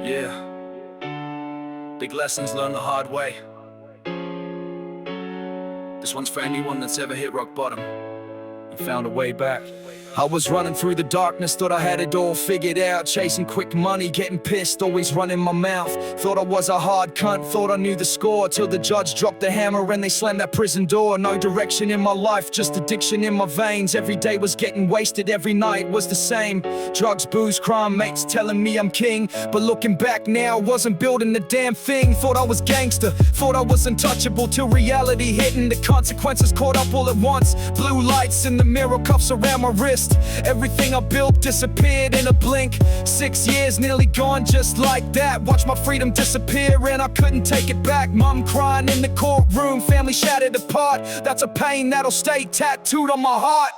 Yeah, big lessons learned the hard way. This one's for anyone that's ever hit rock bottom and found a way back. I was running through the darkness, thought I had it all figured out. Chasing quick money, getting pissed, always running my mouth. Thought I was a hard cunt, thought I knew the score, till the judge dropped the hammer and they slammed that prison door. No direction in my life, just addiction in my veins. Every day was getting wasted, every night was the same. Drugs, booze, crime, mates telling me I'm king. But looking back now, wasn't building the damn thing. Thought I was gangster, thought I was untouchable, till reality hit and the consequences caught up all at once. Blue lights in the mirror, cuffs around my wrist. Everything I built disappeared in a blink. 6 years nearly gone just like that. Watched my freedom disappear and I couldn't take it back. Mom crying in the courtroom, family shattered apart. That's a pain that'll stay tattooed on my heart.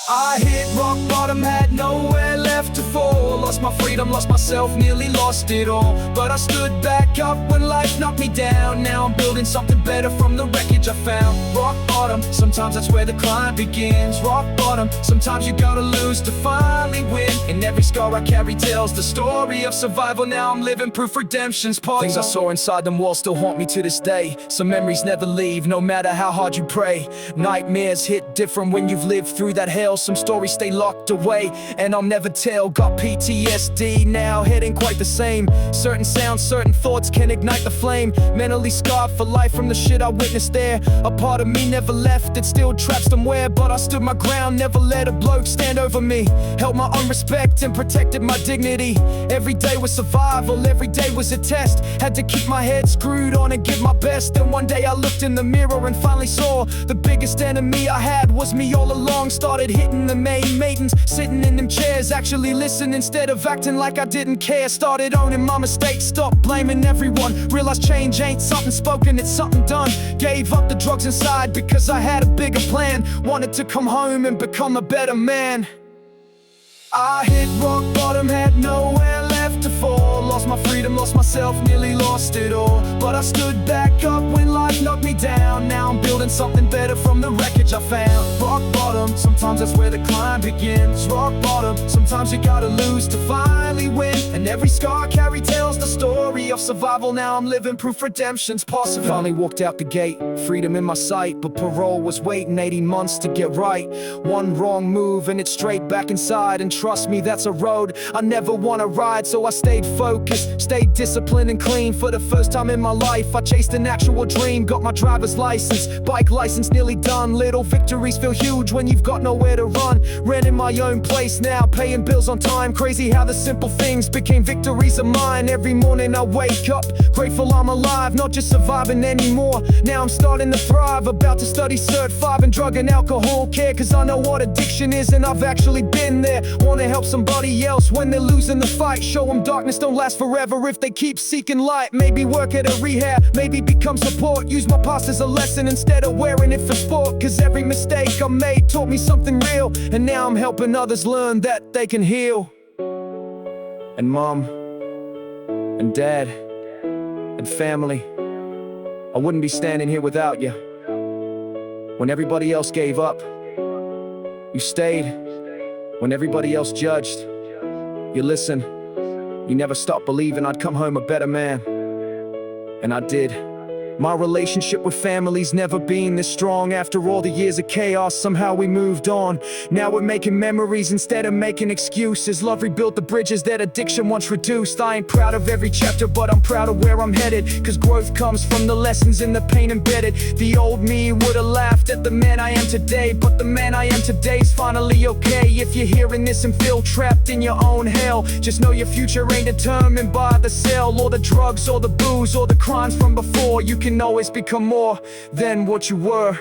I hit rock bottom, had nowhere left to fall. Lost my freedom, lost myself, nearly lost it all. But I stood back up when life knocked me down. Now I'm building something better from the wreckage I found. Rock bottom, sometimes that's where the climb begins. Rock bottom, sometimes you gotta lose to finally win. And every scar I carry tells the story of survival. Now I'm living proof redemption's possible. Things I saw inside them walls still haunt me to this day. Some memories never leave, no matter how hard you pray. Nightmares hit different when you've lived through that hell. Some stories stay locked away and I'll never tell. Got PTSD now, head ain't quite the same. Certain sounds, certain thoughts can ignite the flame. Mentally scarred for life from the shit I witnessed there. A part of me never left, it's still trapped somewhere. But I stood my ground, never let a bloke stand over me. Held my own respect and protected my dignity. Every day was survival, every day was a test. Had to keep my head screwed on and give my best. And one day I looked in the mirror and finally saw the biggest enemy I had was me all along. Started hitting the main maidens, sitting in them chairs, actually listen instead of acting like I didn't care. Started owning my mistakes, stopped blaming everyone. Realized change ain't something spoken, it's something done. Gave up the drugs inside because I had a bigger plan. Wanted to come home and become a better man. I hit rock bottom, had nowhere left to fall. Lost my freedom, lost myself, nearly lost it all. But I stood back up when life knocked me down. Now I'm building something better from the wreckage I found. Rock bottom, sometimes that's where the climb begins. Rock bottom, sometimes you gotta lose to finally win. And every scar I carry tells the story of survival. Now I'm living proof redemption's possible. Finally walked out the gate, freedom in my sight. But parole was waiting 18 months to get right. One wrong move and it's straight back inside. And trust me, that's a road I never wanna ride. So I stayed focused, stayed disciplined and clean. For the first time in my life, I chased an actual dream. Got my driver's license, bike license nearly done. Little victories feel huge when you've got nowhere to run. Renting my own place now, paying bills on time. Crazy how the simple things became victories of mine. Every morning I wake up, grateful I'm alive. Not just surviving anymore, now I'm starting to thrive. About to study Cert 5 in drug and alcohol care. Cause I know what addiction is and I've actually been there. Wanna help somebody else when they're losing the fight. Show them darkness don't last forever if they keep seeking light. Maybe work at a rehab, maybe become support. Use my past as a lesson instead of wearing it for sport. Cause every mistake I made taught me something real. And now I'm helping others learn that they can heal. And mom, and dad, and family, I wouldn't be standing here without you. When everybody else gave up, you stayed. When everybody else judged, you listened. You never stopped believing I'd come home a better man. And I did. My relationship with family's never been this strong. After all the years of chaos, somehow we moved on. Now we're making memories instead of making excuses. Love rebuilt the bridges that addiction once reduced. I ain't proud of every chapter, but I'm proud of where I'm headed. Cause growth comes from the lessons and the pain embedded. The old me would've laughed at the man I am today, but the man I am today's finally okay. If you're hearing this and feel trapped in your own hell, just know your future ain't determined by the cell, or the drugs, or the booze, or the crimes from before. You can always become more than what you were.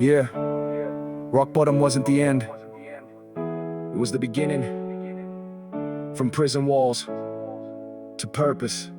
Yeah, rock bottom wasn't the end. It was the beginning. From prison walls to purpose.